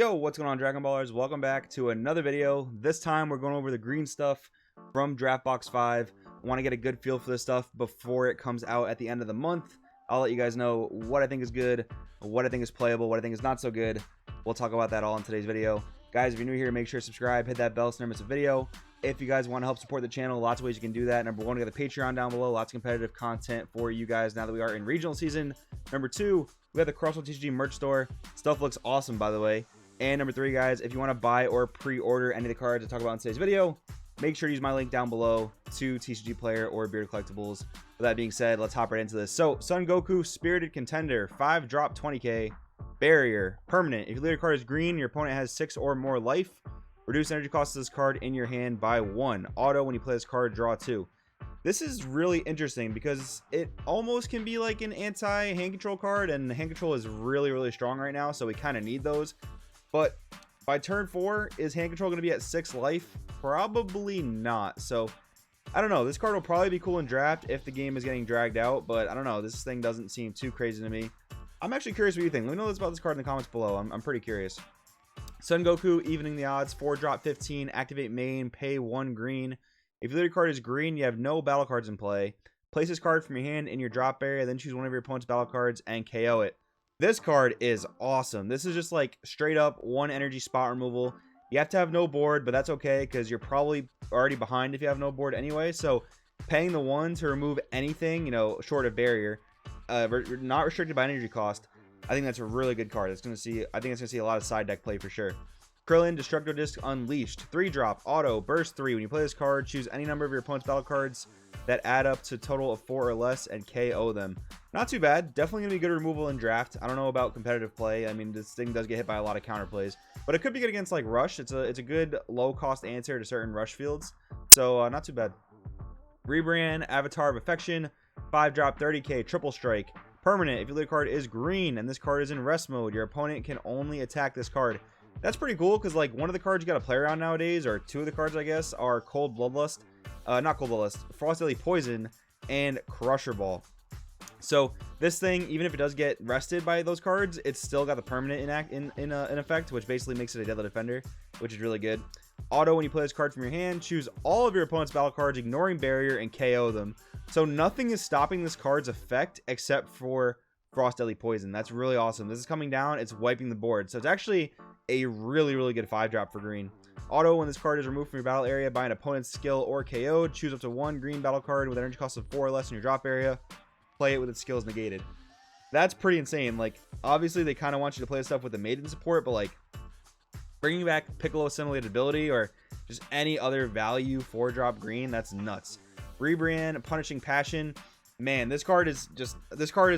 Yo, what's going on, Dragon Ballers? Welcome back to another video. This time we're going over the green stuff from Draft Box 5. I want to get a good feel for this stuff before it comes out at the end of the month. I'll let you guys know what I think is good, what I think is playable, what I think is not so good. We'll talk about that all in today's video. Guys, if you're new here, make sure to subscribe, hit that bell so you never miss a video. If you guys want to help support the channel, lots of ways you can do that. Number one, we got the Patreon down below. Lots of competitive content for you guys now that we are in regional season. Number two, we have the Crossroad TCG merch store. Stuff looks awesome, by the way. And number three, guys, if you want to buy or pre-order any of the cards I talk about in today's video, make sure to use my link down below to TCG Player or Bearded Collectibles. With that being said, let's hop right into this. So, Son Goku, Spirited Contender, 5-drop 20k, Barrier, permanent. If your leader card is green, your opponent has 6 or more life. Reduce energy cost of this card in your hand by 1. Auto, when you play this card, draw 2. This is really interesting because it almost can be like an anti-hand control card, and hand control is really strong right now, so we kind of need those. But by turn 4, is hand control going to be at 6 life? Probably not. So, I don't know. This card will probably be cool in draft if the game is getting dragged out. But I don't know. This thing doesn't seem too crazy to me. I'm actually curious what you think. Let me know about this card in the comments below. I'm pretty curious. Son Goku, evening the odds. 4-drop 15. Activate main. Pay 1 green. If your leader card is green, you have no battle cards in play. Place this card from your hand in your drop area. Then choose one of your opponent's battle cards and KO it. This card is awesome. This is just like straight up 1 energy spot removal. You have to have no board, but that's okay because you're probably already behind if you have no board anyway. So paying the 1 to remove anything, you know, short of barrier, not restricted by energy cost, I think that's a really good card. I think it's gonna see a lot of side deck play for sure. Krillin, Destructo Disc Unleashed, 3-drop, auto, burst 3. When you play this card, choose any number of your opponent's battle cards that add up to a total of 4 or less and KO them. Not too bad. Definitely going to be good removal in draft. I don't know about competitive play. I mean, this thing does get hit by a lot of counter plays, but it could be good against like Rush. It's a good low cost answer to certain Rush fields. So not too bad. Rebrand, Avatar of Affection, 5-drop 30k, triple strike. Permanent. If your leader card is green and this card is in rest mode, your opponent can only attack this card. That's pretty cool because like one of the cards you got to play around nowadays, or 2 of the cards I guess, are Cold Bloodlust. Not Cold Bloodlust, Frost Deadly Poison and Crusher Ball. So this thing, even if it does get rested by those cards, it's still got the permanent in effect, which basically makes it a Deadly Defender, which is really good. Auto, when you play this card from your hand, choose all of your opponent's battle cards, ignoring barrier, and KO them. So nothing is stopping this card's effect except for Frost Deadly Poison. That's really awesome. This is coming down, it's wiping the board. So it's actually a really good 5-drop for green. Auto, when this card is removed from your battle area by an opponent's skill or KO'd, choose up to 1 green battle card with an energy cost of 4 or less in your drop area. Play it with its skills negated. That's pretty insane. Like, obviously they kind of want you to play stuff with the Maiden support, but like bringing back Piccolo assimilated ability or just any other value 4-drop green, that's nuts. Rebrand, Punishing Passion. Man, this card is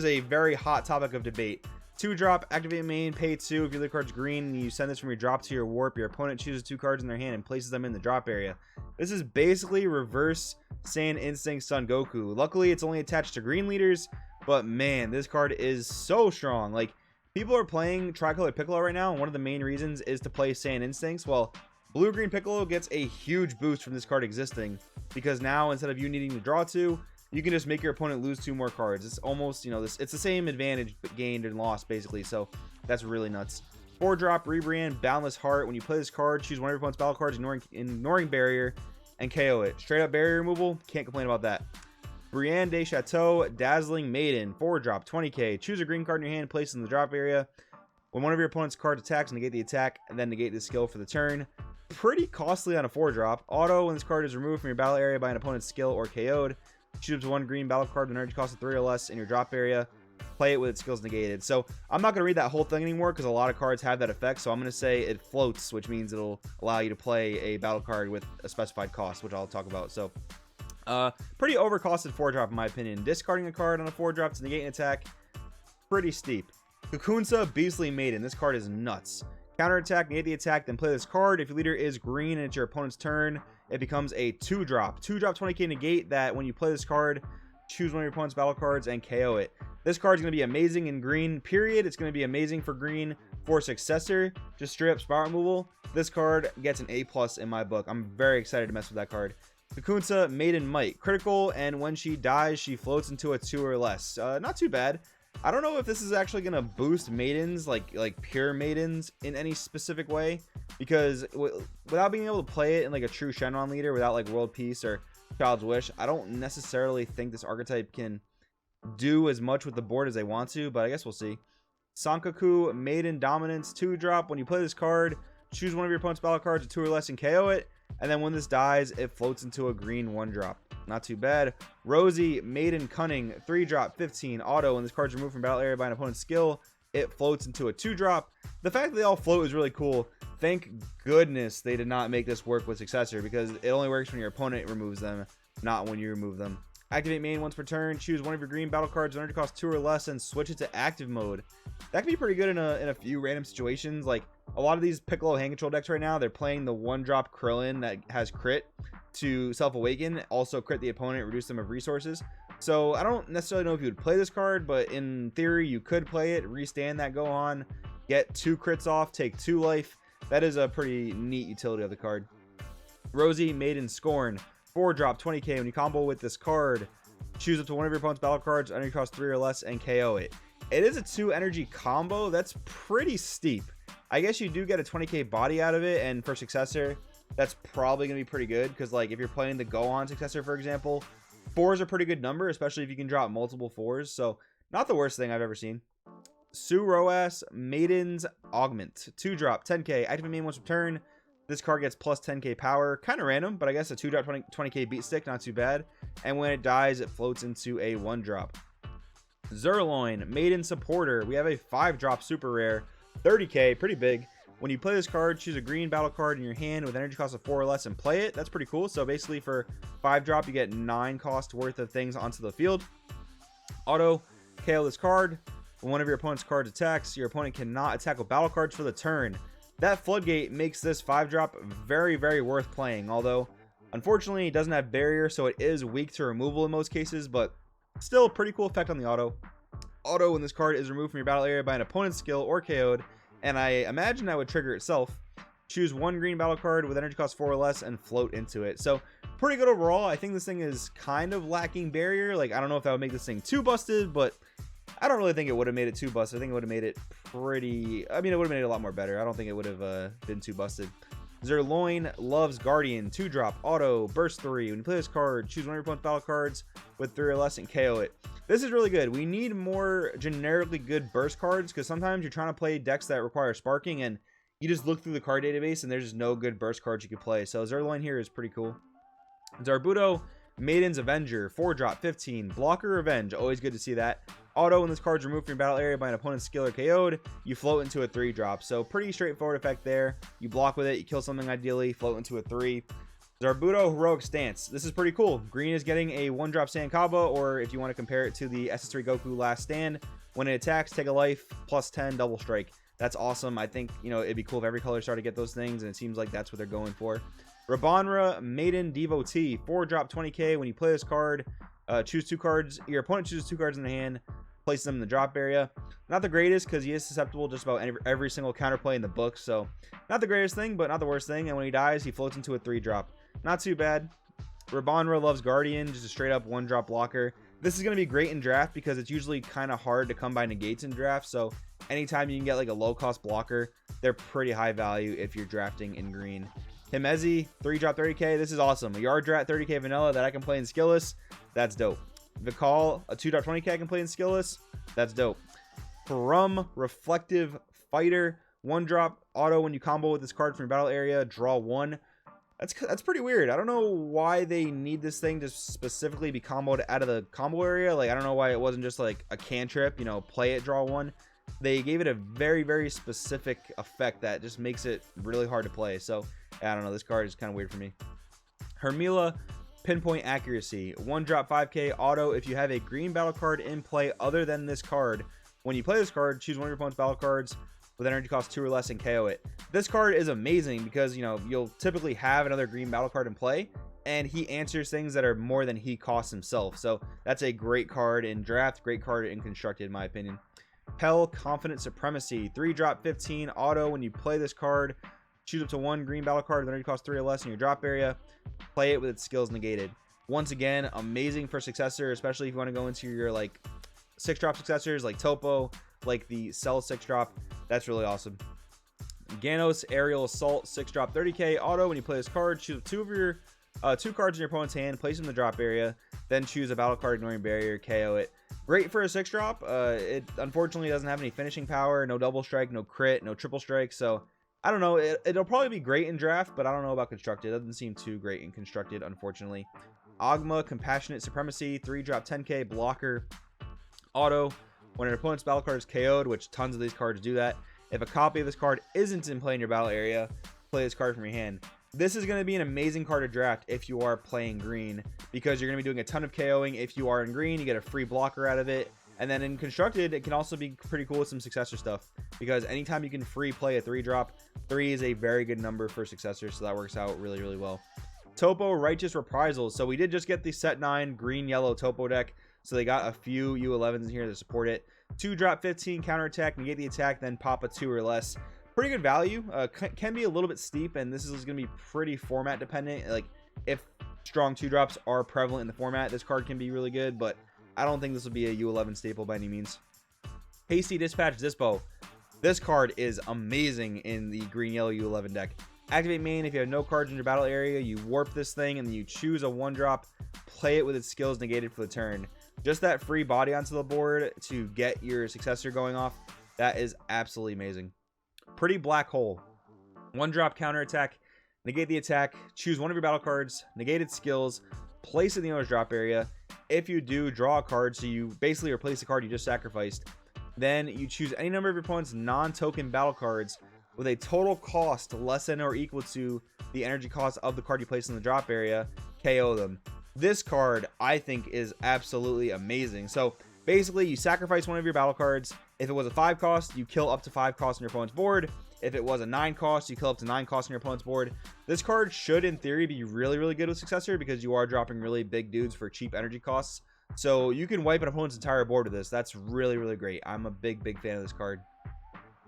a very hot topic of debate. 2-drop, activate main, pay 2. If your leader card's green and you send this from your drop to your warp, your opponent chooses 2 cards in their hand and places them in the drop area. This is basically reverse Saiyan Instinct Son Goku. Luckily, it's only attached to green leaders, but man, this card is so strong. Like, people are playing Tricolor Piccolo right now, and one of the main reasons is to play Saiyan Instincts. Well, Blue-Green Piccolo gets a huge boost from this card existing, because now instead of you needing to draw 2, you can just make your opponent lose 2 more cards. It's almost, you know, it's the same advantage but gained and lost basically. So that's really nuts. 4-drop Rebrand, Boundless Heart. When you play this card, choose one of your opponent's battle cards, ignoring barrier, and KO it. Straight up barrier removal, can't complain about that. Brienne de Chateau, Dazzling Maiden, 4-drop 20k. Choose a green card in your hand, place it in the drop area. When one of your opponent's cards attacks, negate the attack, and then negate the skill for the turn. Pretty costly on a 4-drop. Auto, when this card is removed from your battle area by an opponent's skill or KO'd, choose up to 1 green battle card with an energy cost of 3 or less in your drop area. Play it with its skills negated. So I'm not going to read that whole thing anymore because a lot of cards have that effect. So I'm going to say it floats, which means it'll allow you to play a battle card with a specified cost, which I'll talk about. So pretty overcosted 4-drop in my opinion. Discarding a card on a 4-drop to negate an attack, pretty steep. Kukunsa, Beastly Maiden. This card is nuts. Counter attack, negate the attack, then play this card. If your leader is green and it's your opponent's turn, it becomes a 2-drop. 2-drop 20k negate that when you play this card, choose one of your opponent's battle cards and KO it. This card is going to be amazing in green, period. It's going to be amazing for green for Successor, just straight up spot removal. This card gets an A+ in my book. I'm very excited to mess with that card. Kukunsa, Maiden Might. Critical, and when she dies, she floats into a 2 or less. Not too bad. I don't know if this is actually going to boost Maidens, like pure Maidens, in any specific way, because without being able to play it in like a true Shenron leader, without like World Peace or Child's Wish, I don't necessarily think this archetype can do as much with the board as they want to, but I guess we'll see. Sankaku, Maiden Dominance, 2-drop. When you play this card, choose one of your opponent's battle cards, 2 or less, and KO it. And then when this dies, it floats into a green 1-drop. Not too bad. Rosie, Maiden Cunning, 3-drop, 15, auto. When this card's removed from battle area by an opponent's skill, it floats into a 2-drop. The fact that they all float is really cool. Thank goodness they did not make this work with Successor, because it only works when your opponent removes them, not when you remove them. Activate main once per turn. Choose one of your green battle cards with energy cost 2 or less and switch it to active mode. That can be pretty good in a few random situations. Like a lot of these Piccolo hand control decks right now, they're playing the 1-drop Krillin that has crit to self-awaken, also crit the opponent, reduce them of resources. So I don't necessarily know if you would play this card, but in theory you could play it, restand that Gohan, get 2 crits off, take 2 life. That is a pretty neat utility of the card. Rosie, Maiden Scorn, 4-drop, 20k. When you combo with this card, choose up to one of your opponent's battle cards, energy cost 3 or less, and KO it. It is a 2 energy combo. That's pretty steep. I guess you do get a 20k body out of it, and for Successor, that's probably going to be pretty good, because like if you're playing the Gohan Successor, for example, 4 is a pretty good number, especially if you can drop multiple 4s. So not the worst thing I've ever seen. Su Roas, Maiden's Augment, 2-drop, 10k. Activate main once per turn. This card gets plus 10k power. Kind of random, but I guess a 2-drop 20k beat stick, not too bad. And when it dies, it floats into a 1-drop. Zerloin, Maiden Supporter. We have a 5-drop super rare, 30k, pretty big. When you play this card, choose a green battle card in your hand with energy cost of 4 or less and play it. That's pretty cool. So basically for 5-drop, you get 9 cost worth of things onto the field. Auto, KO this card. When one of your opponent's cards attacks, your opponent cannot attack with battle cards for the turn. That Floodgate makes this 5-drop very, very worth playing. Although, unfortunately, it doesn't have barrier, so it is weak to removal in most cases, but still pretty cool effect on the auto. Auto, when this card is removed from your battle area by an opponent's skill or KO'd, and I imagine that would trigger itself, choose one green battle card with energy cost 4 or less and float into it. So pretty good overall. I think this thing is kind of lacking barrier. Like, I don't know if that would make this thing too busted, but I don't really think it would have made it too busted. I think it would have made it pretty, I mean, it would have made it a lot more better. I don't think it would have been too busted. Zerloin Loves Guardian, 2-drop, auto, burst 3. When you play this card, choose one of your opponent's battle cards with 3 or less and KO it. This is really good. We need more generically good burst cards, because sometimes you're trying to play decks that require sparking and you just look through the card database and there's just no good burst cards you can play. So Zerloin here is pretty cool. Zarbuto, Maiden's Avenger, 4-drop, 15, blocker revenge. Always good to see that. Auto, when this card's removed from your battle area by an opponent's skill or KO'd, you float into a 3-drop. So pretty straightforward effect there. You block with it, you kill something ideally, float into a 3. Zarbuto, Heroic Stance. This is pretty cool. Green is getting a 1-drop Sankaba, or if you want to compare it to the SS3 Goku Last Stand, when it attacks, take a life, plus 10, double strike. That's awesome. I think, you know, it'd be cool if every color started to get those things, and it seems like that's what they're going for. Rabanra, Maiden Devotee, 4-drop, 20k. When you play this card, choose 2 cards. Your opponent chooses 2 cards in the hand, place them in the drop area. Not the greatest, because he is susceptible to just about every single counterplay in the book. So not the greatest thing, but not the worst thing. And when he dies, he floats into a 3-drop. Not too bad. Rabanra Loves Guardian, just a straight up 1-drop blocker. This is going to be great in draft because it's usually kind of hard to come by negates in draft. So anytime you can get like a low cost blocker, they're pretty high value if you're drafting in green. Himezi, 3-drop, 30k. This is awesome. A Yard Drat 30k vanilla that I can play in skillless. That's dope. Vikal, a 2-drop 20k I can play in skillless. That's dope. Parum, Reflective Fighter, 1-drop auto. When you combo with this card from your battle area, draw 1. That's pretty weird. I don't know why they need this thing to specifically be comboed out of the combo area. Like, I don't know why it wasn't just like a cantrip, you know, play it, draw 1. They gave it a very, very specific effect that just makes it really hard to play. So I don't know, this card is kind of weird for me. Hermila, Pinpoint Accuracy, 1-drop 5k auto. If you have a green battle card in play other than this card, when you play this card, choose one of your opponent's battle cards with energy cost 2 or less and KO it. This card is amazing because, you know, you'll typically have another green battle card in play, and he answers things that are more than he costs himself. So that's a great card in draft, great card in constructed, in my opinion. Hell, Confident Supremacy, 3-drop 15 auto. When you play this card, choose up to 1 green battle card with energy cost 3 or less in your drop area. Play it with its skills negated. Once again, amazing for Successor, especially if you want to go into your like 6-drop successors like Topo, like the Cell 6-drop. That's really awesome. Ganos Aerial Assault 6-drop 30k auto. When you play this card, choose two cards in your opponent's hand, place them in the drop area, then choose a battle card ignoring barrier, KO it. Great for a 6-drop. It unfortunately doesn't have any finishing power, no double strike, no crit, no triple strike. So I don't know. It'll probably be great in draft, but I don't know about constructed. It doesn't seem too great in constructed, unfortunately. Ogma Compassionate Supremacy 3-drop 10k blocker auto. When an opponent's battle card is KO'd, which tons of these cards do that, if a copy of this card isn't in play in your battle area, play this card from your hand. This is going to be an amazing card to draft if you are playing green, because you're going to be doing a ton of KOing. If you are in green, you get a free blocker out of it. And then in constructed, it can also be pretty cool with some successor stuff, because anytime you can free play a 3-drop, 3 is a very good number for successor, so that works out really, really well. Topo Righteous Reprisals. So we did just get the set 9 green yellow Topo deck, so they got a few U11s in here to support it. 2-drop 15 counterattack, negate the attack, then pop a 2 or less. Pretty good value. Can be a little bit steep, and this is going to be pretty format dependent. Like, if strong 2-drops are prevalent in the format, this card can be really good, but I don't think this will be a U11 staple by any means. Hasty Dispatch Dispo. This card is amazing in the green yellow U11 deck. Activate main. If you have no cards in your battle area, you warp this thing and then you choose a 1-drop, play it with its skills negated for the turn. Just that free body onto the board to get your successor going off. That is absolutely amazing. Pretty Black Hole. 1-drop counterattack, negate the attack, choose one of your battle cards, negate its skills, place it in the owner's drop area. If you do, draw a card, so you basically replace the card you just sacrificed. Then you choose any number of your opponent's non-token battle cards with a total cost less than or equal to the energy cost of the card you place in the drop area, KO them. This card, I think, is absolutely amazing. So basically, you sacrifice one of your battle cards. If it was a 5 cost, you kill up to 5 costs on your opponent's board. If it was a 9 cost, you kill up to 9 costs on your opponent's board. This card should, in theory, be really, really good with Successor, because you are dropping really big dudes for cheap energy costs. So you can wipe an opponent's entire board with this. That's really, really great. I'm a big, big fan of this card.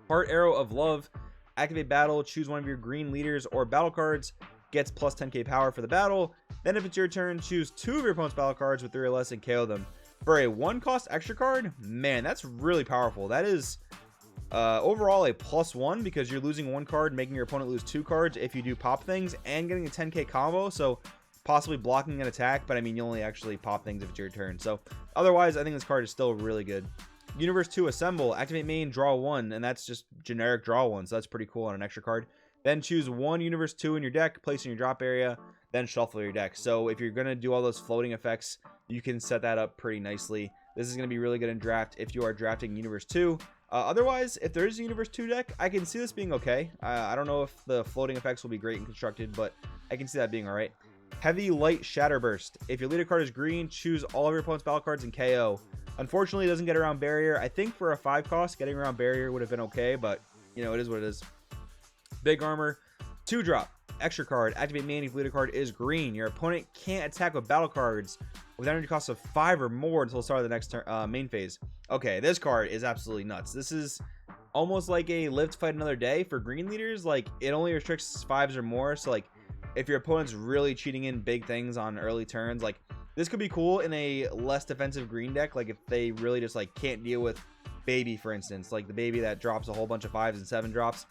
Heart Arrow of Love. Activate battle. Choose one of your green leaders or battle cards. Gets plus 10k power for the battle. Then if it's your turn, choose 2 of your opponent's battle cards with 3 or less and KO them. For a 1-cost extra card, man, that's really powerful. That is overall a +1, because you're losing 1 card, making your opponent lose 2 cards if you do pop things, and getting a 10k combo, so possibly blocking an attack, but I mean, you only actually pop things if it's your turn. So otherwise, I think this card is still really good. Universe 2 Assemble. Activate main, draw 1, and that's just generic draw 1, so that's pretty cool on an extra card. Then choose 1 Universe 2 in your deck, place in your drop area, then shuffle your deck. So if you're going to do all those floating effects, you can set that up pretty nicely. This is going to be really good in draft if you are drafting Universe 2. Otherwise, if there is a Universe 2 deck, I can see this being okay. I don't know if the floating effects will be great and constructed, but I can see that being alright. Heavy Light Shatterburst. If your leader card is green, choose all of your opponent's battle cards and KO. Unfortunately, it doesn't get around barrier. I think for a 5 cost, getting around barrier would have been okay, but, you know, it is what it is. Big Armor. 2-drop. Extra card. Activate main if your leader card is green. Your opponent can't attack with battle cards with energy costs of 5 or more until the start of the next main phase. Okay, this card is absolutely nuts. This is almost like a live to fight another day for green leaders. Like, it only restricts 5s or more, so like if your opponent's really cheating in big things on early turns, like this could be cool in a less defensive green deck. Like if they really just like can't deal with baby, for instance, like the baby that drops a whole bunch of 5s and 7 drops,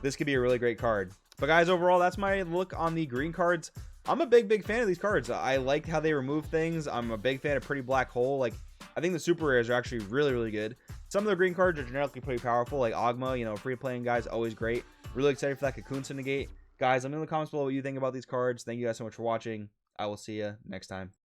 this could be a really great card. But guys, overall, that's my look on the green cards. I'm a big fan of these cards. I like how they remove things. I'm a big fan of Pretty Black Hole. Like, I think the super rares are actually really good. Some of the green cards are generically pretty powerful, like Ogma, you know, free playing guys, always great. Really excited for that Cocoon Syndicate. Guys, let me know in the comments below what you think about these cards. Thank you guys so much for watching. I will see you next time.